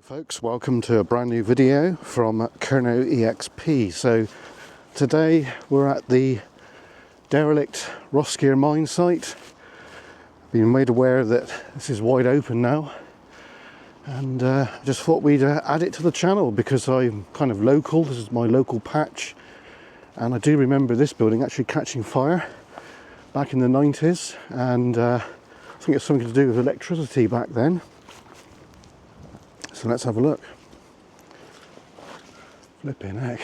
Folks, welcome to a brand new video from Cornwall EXP. So today we're at the derelict Rossgear mine site. Been made aware that this is wide open now, and just thought we'd add it to the channel because I'm kind of local. This is my local patch, and I do remember this building actually catching fire back in the 90s, and I think it's something to do with electricity back then. So let's have a look. Flipping heck.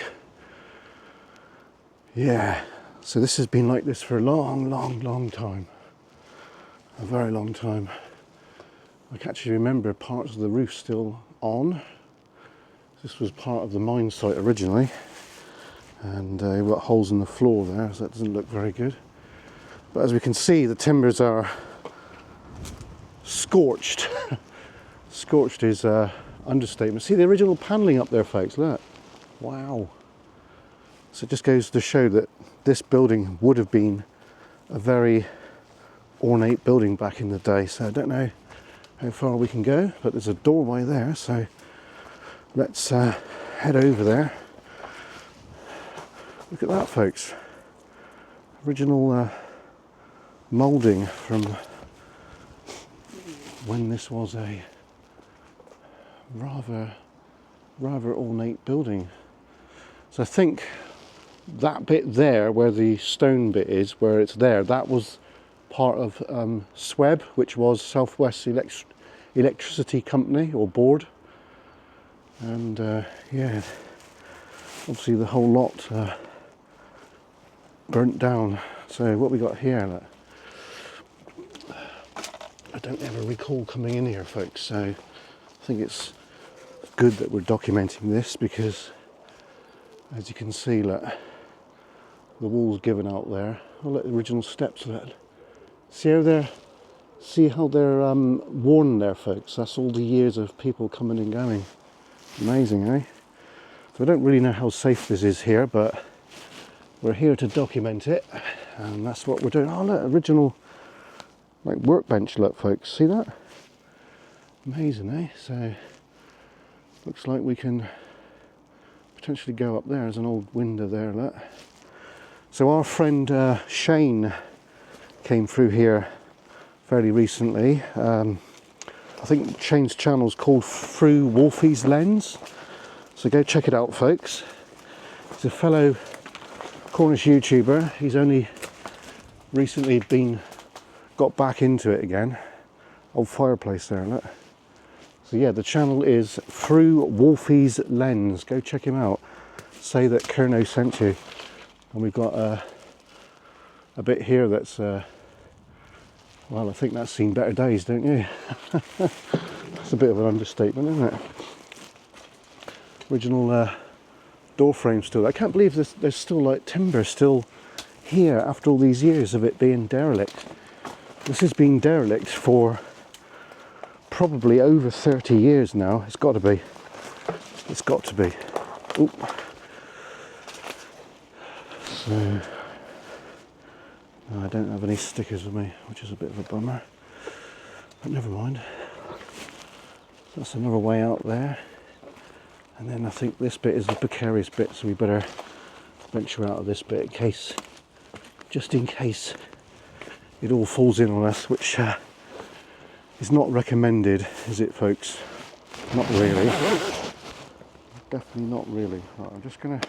Yeah, so this has been like this for a long time. A very long time. I can actually remember parts of the roof still on. This was part of the mine site originally. And we've got holes in the floor there, so that doesn't look very good. But as we can see, the timbers are scorched. Scorched is understatement. See the original panelling up there, folks, look. Wow. So it just goes to show that this building would have been a very ornate building back in the day. So I don't know how far we can go, but there's a doorway there, so let's head over there. Look at that, folks. Original moulding from when this was a rather ornate building. So I think that bit there where the stone bit is, where it's there, that was part of SWEB, which was South West Electricity Company or Board. And yeah, obviously the whole lot burnt down. So what we got here, look. I don't ever recall coming in here, folks, so I think it's good that we're documenting this because, as you can see, look, the wall's given out there. Oh, look, the original steps, look. See how they're worn there, folks. That's all the years of people coming and going. Amazing, eh? So I don't really know how safe this is here, but we're here to document it, and that's what we're doing. Oh, look, original like workbench, look, folks. See that? Amazing, eh? So looks like we can potentially go up there. There's an old window there, look. So our friend Shane came through here fairly recently. I think Shane's channel's called Through Wolfie's Lens. So go check it out, folks. He's a fellow Cornish YouTuber. He's only recently got back into it again. Old fireplace there, look. So yeah, the channel is Through Wolfie's Lens. Go check him out. Say that Kerno sent you. And we've got a bit here that's, well, I think that's seen better days, don't you? That's a bit of an understatement, isn't it? Original door frame still. I can't believe there's still like timber still here after all these years of it being derelict. This has been derelict for probably over 30 years now. It's got to be. It's got to be. Oop. So, no, I don't have any stickers with me, which is a bit of a bummer. But never mind. So that's another way out there. And then I think this bit is the precarious bit, so we better venture out of this bit in case, just in case it all falls in on us, which is not recommended, is it, folks? Not really. Definitely not really. Right, I'm just going to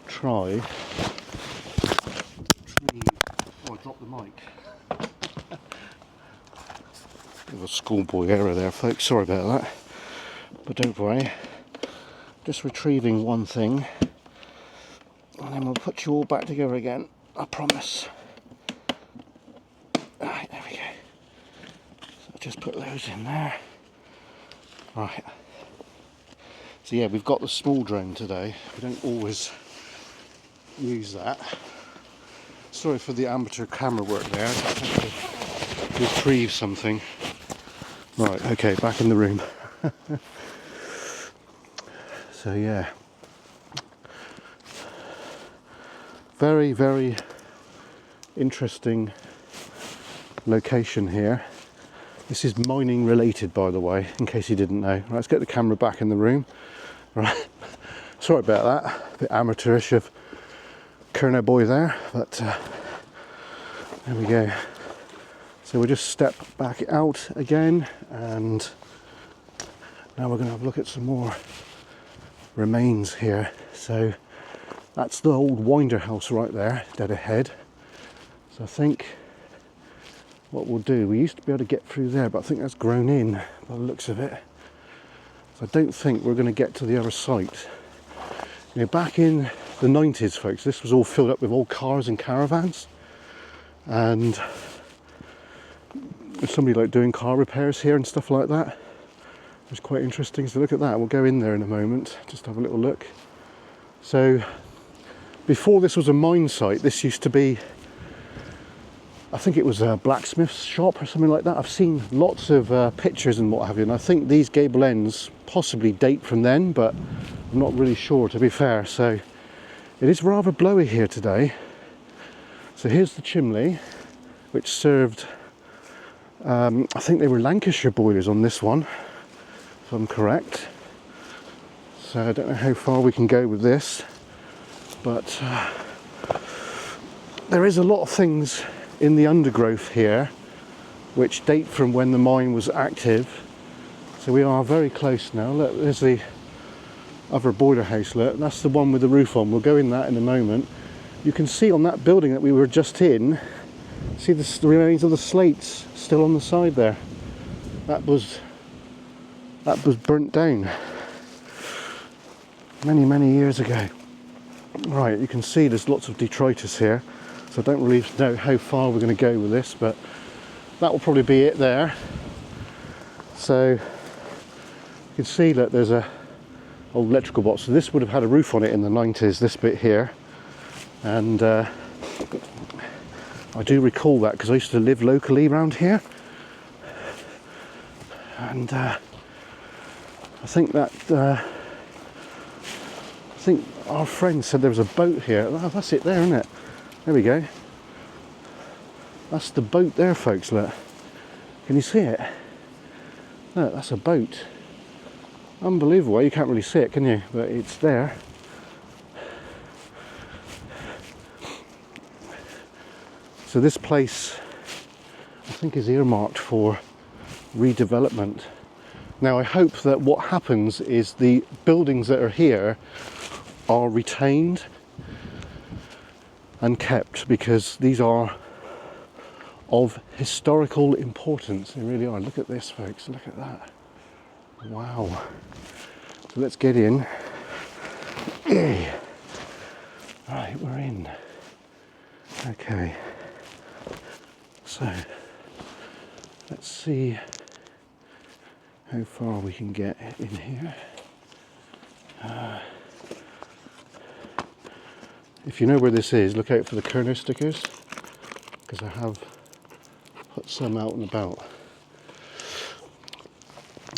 try. Oh, I dropped the mic. Bit of a schoolboy error there, folks. Sorry about that. But don't worry. Just retrieving one thing, and then we'll put you all back together again. I promise. Right, there we go. So I'll just put those in there. Right. So yeah, we've got the small drone today. We don't always use that. Sorry for the amateur camera work there. I have to retrieve something. Right, okay, back in the room. So yeah. Very interesting location here. This is mining related, by the way, in case you didn't know. Right, let's get the camera back in the room. Right, sorry about that, a bit amateurish of Kerno boy there, but there we go. So we'll just step back out again, and now we're going to have a look at some more remains here. So that's the old winder house right there, dead ahead. So I think what we'll do, we used to be able to get through there, but I think that's grown in by the looks of it. So I don't think we're going to get to the other site. You know, back in the 90s, folks, this was all filled up with old cars and caravans, and there's somebody like doing car repairs here and stuff like that. It's quite interesting. So look at that. We'll go in there in a moment, just have a little look. So before this was a mine site, this used to be, I think it was a blacksmith's shop or something like that. I've seen lots of pictures and what have you, and I think these gable ends possibly date from then, but I'm not really sure, to be fair. So it is rather blowy here today. So here's the chimney, which served, I think they were Lancashire boilers on this one, if I'm correct. So I don't know how far we can go with this, but there is a lot of things in the undergrowth here which date from when the mine was active. So we are very close now. Look, there's the other boiler house. Look, that's the one with the roof on. We'll go in that in a moment. You can see on that building that we were just in, see the remains of the slates still on the side there. That was burnt down many years ago. Right, you can see there's lots of detritus here, so I don't really know how far we're going to go with this, but that will probably be it there. So you can see that there's a old electrical box. So this would have had a roof on it in the 90s, this bit here, and I do recall that because I used to live locally around here, and I think that I think our friend said there was a boat here. Oh, that's it there, isn't it? There we go. That's the boat there, folks. Look, can you see it? Look, that's a boat. Unbelievable. You can't really see it, can you? But it's there. So this place, I think, is earmarked for redevelopment. Now I hope that what happens is the buildings that are here are retained and kept, because these are of historical importance. They really are. Look at this, folks. Look at that. Wow. So let's get in. Right, we're in. Okay. So let's see how far we can get in here. If you know where this is, look out for the Cornish stickers, because I have put some out and about.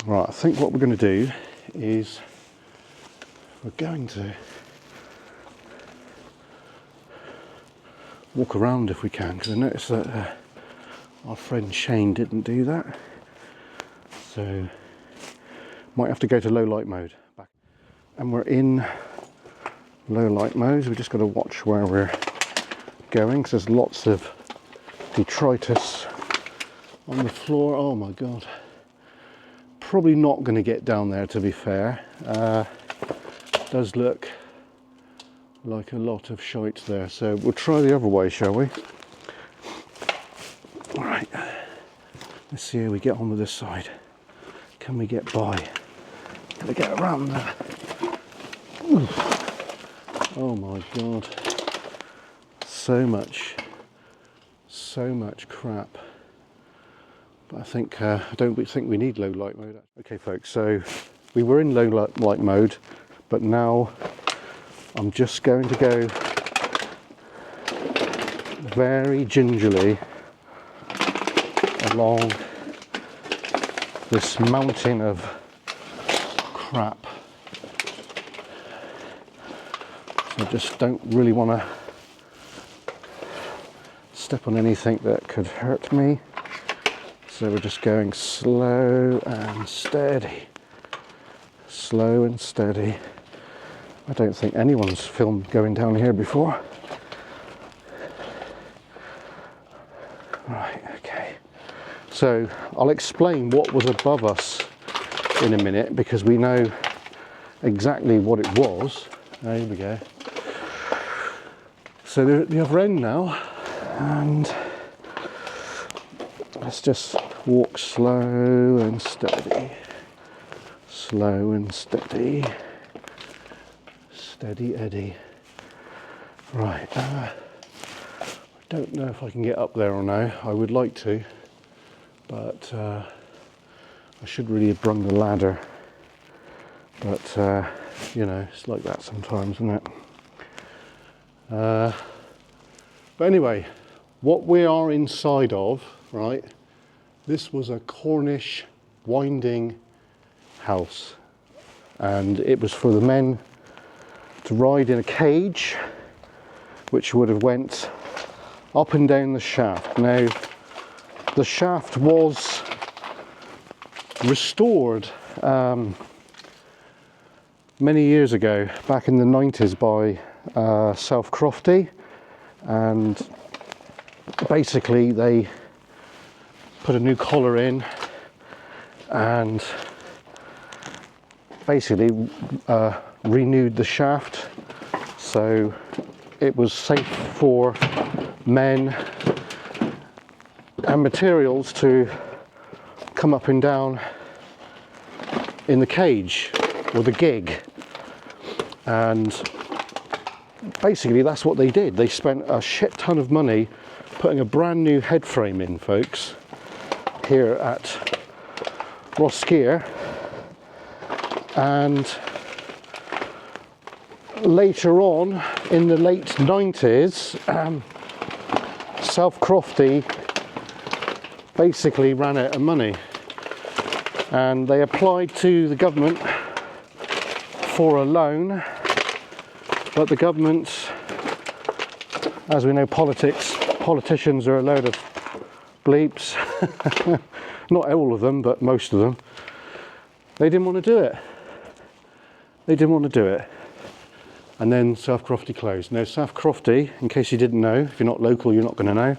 Right, I think what we're going to do is we're going to walk around if we can, because I noticed that our friend Shane didn't do that. So might have to go to low light mode. Back. And we're in low light mode. We've just got to watch where we're going, because there's lots of detritus on the floor. Oh my god. Probably not going to get down there, to be fair. Does look like a lot of shite there. So we'll try the other way, shall we? Alright. Let's see how we get on with this side. Can we get by? Gotta get around there. Ooh. Oh my god. So much crap. But I think I don't think we need low light mode. Okay folks, so we were in low light mode, but now I'm just going to go very gingerly along this mountain of crap. So I just don't really want to step on anything that could hurt me. So we're just going slow and steady. Slow and steady. I don't think anyone's filmed going down here before. Right, okay. So I'll explain what was above us in a minute, because we know exactly what it was. There we go. So they're at the other end now, and let's just walk slow and steady. Slow and steady. Steady Eddie. Right, I don't know if I can get up there or no. I would like to, but I should really have brung the ladder. But you know, it's like that sometimes, isn't it? But anyway, what we are inside of, right, this was a Cornish winding house, and it was for the men to ride in a cage, which would have went up and down the shaft. Now, the shaft was restored many years ago, back in the 90s, by South Crofty, and basically they put a new collar in and basically renewed the shaft so it was safe for men and materials to come up and down in the cage or the gig. And basically that's what they did. They spent a shit ton of money putting a brand new head frame in, folks, here at Rosskier. And later on, in the late 90s, South Crofty basically ran out of money, and they applied to the government for a loan, but the government, as we know, politicians are a load of bleeps. Not all of them, but most of them. They didn't want to do it. They didn't want to do it. And then South Crofty closed. Now, South Crofty, in case you didn't know, if you're not local, you're not going to know,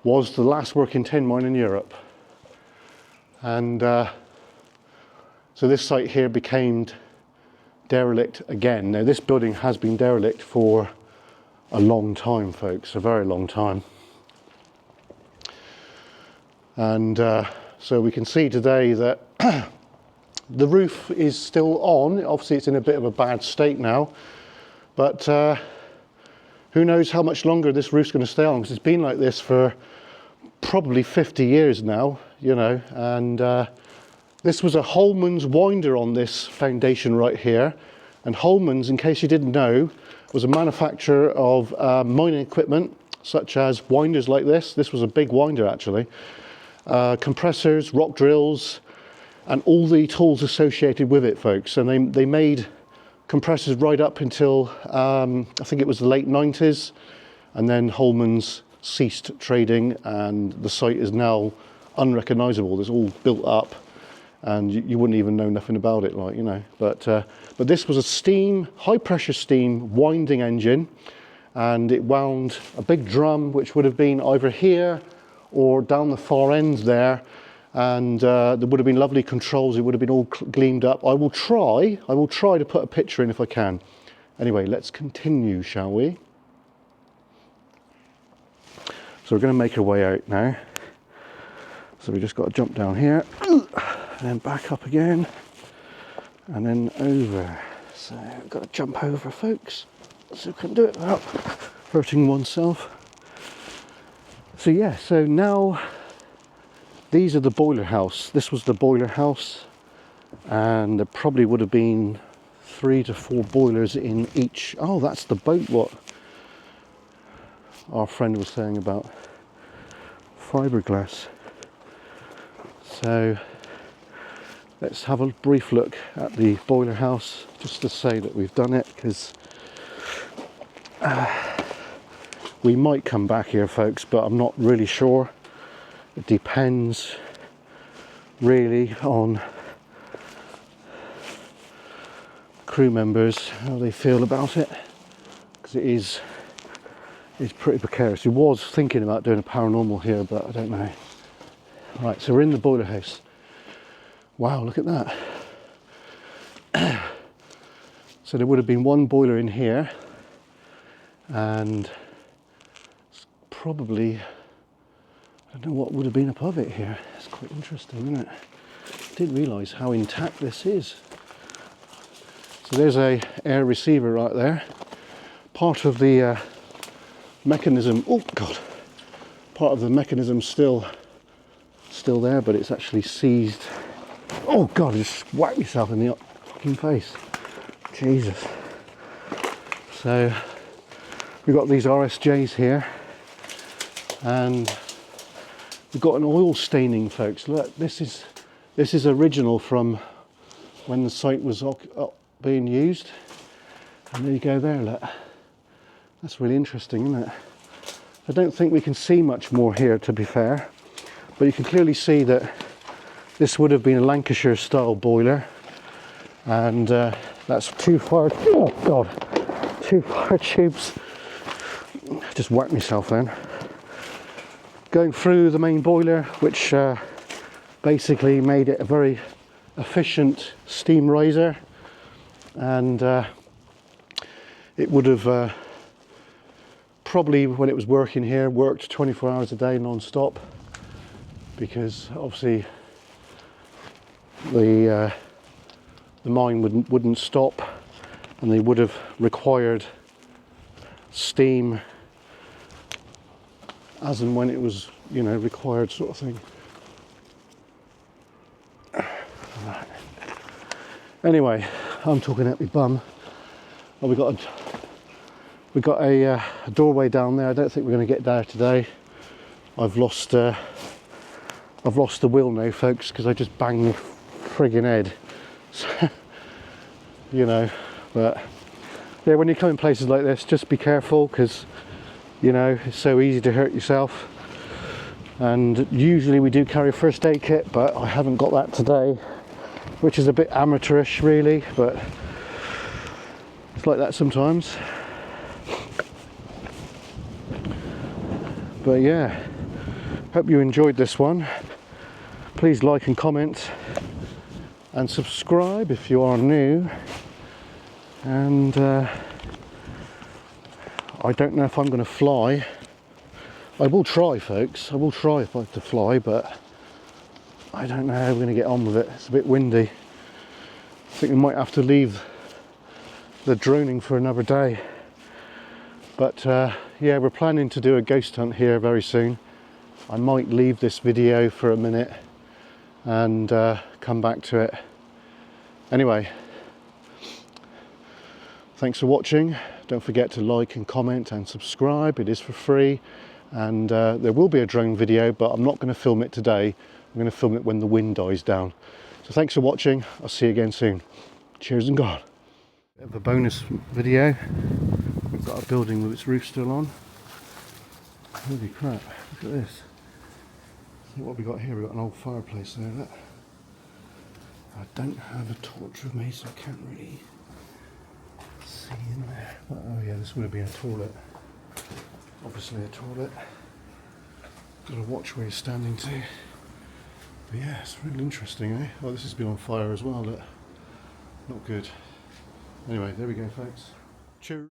was the last working tin mine in Europe. And so this site here became derelict again. Now, this building has been derelict for a long time, folks, a very long time. And so we can see today that the roof is still on. Obviously it's in a bit of a bad state now, but who knows how much longer this roof's going to stay on, because it's been like this for probably 50 years now, you know. And this was a Holman's winder on this foundation right here. And Holman's, in case you didn't know, was a manufacturer of mining equipment, such as winders like this. This was a big winder, actually. Compressors, rock drills, and all the tools associated with it, folks. And they made compressors right up until I think it was the late 90s, and then Holman's ceased trading, and the site is now unrecognisable. It's all built up, and you wouldn't even know nothing about it, like, you know. But this was a steam, high pressure steam winding engine, and it wound a big drum, which would have been either here or down the far end there. And there would have been lovely controls. It would have been all gleamed up. I will try to put a picture in if I can. Anyway, let's continue, shall we? So we're going to make our way out now. So we just got to jump down here, and then back up again, and then over. So I've got to jump over, folks, so we can do it without hurting oneself. So yeah, so now these are the boiler house. This was the boiler house, and there probably would have been 3 to 4 boilers in each. Oh, that's the boat, what our friend was saying about fiberglass. So let's have a brief look at the boiler house, just to say that we've done it, because we might come back here, folks, but I'm not really sure. It depends really on crew members, how they feel about it, because it's pretty precarious. He was thinking about doing a paranormal here, but I don't know. Right, so we're in the boiler house. Wow, look at that. So there would have been one boiler in here, and probably, I don't know what would have been above it here. It's quite interesting, isn't it? I didn't realise how intact this is. So there's a air receiver right there. Part of the mechanism, oh God, part of the mechanism still there, but it's actually seized. Oh God, I just whacked myself in the fucking face. Jesus. So we've got these RSJs here, and we've got an oil staining, folks. Look, this is original from when the site was being used. And there you go there, look. That's really interesting, isn't it? I don't think we can see much more here, to be fair, but you can clearly see that this would have been a Lancashire style boiler, and that's two fire tubes. Just whacked myself then. Going through the main boiler, which basically made it a very efficient steam riser, and it would have probably, when it was working here, worked 24 hours a day non-stop, because obviously the mine wouldn't stop, and they would have required steam as and when it was, you know, required, sort of thing. Right. Anyway, I'm talking at my bum. Well, we got a doorway down there. I don't think we're going to get there today. I've lost the will now, folks, because I just banged my friggin' head. So, you know, but yeah, when you come in places like this, just be careful, because you know it's so easy to hurt yourself. And usually we do carry a first aid kit, but I haven't got that today, which is a bit amateurish really, but it's like that sometimes. But yeah, hope you enjoyed this one. Please like and comment and subscribe if you are new. And I don't know if I'm going to fly. I will try, folks. I will try if I have to fly, but I don't know how we're going to get on with it. It's a bit windy. I think we might have to leave the droning for another day. But yeah, we're planning to do a ghost hunt here very soon. I might leave this video for a minute and come back to it. Anyway, thanks for watching. Don't forget to like and comment and subscribe. It is for free. And there will be a drone video, but I'm not going to film it today. I'm going to film it when the wind dies down. So thanks for watching. I'll see you again soon. Cheers and God. Bit of a bonus video. We've got a building with its roof still on. Holy crap, look at this. What have we got here? We've got an old fireplace there, look. I don't have a torch with me, so I can't really see in there. But, oh yeah, this would have been a toilet. Obviously a toilet. Got to watch where you're standing to. But yeah, it's really interesting, eh? Oh, this has been on fire as well, look. Not good. Anyway, there we go, folks. Cheers.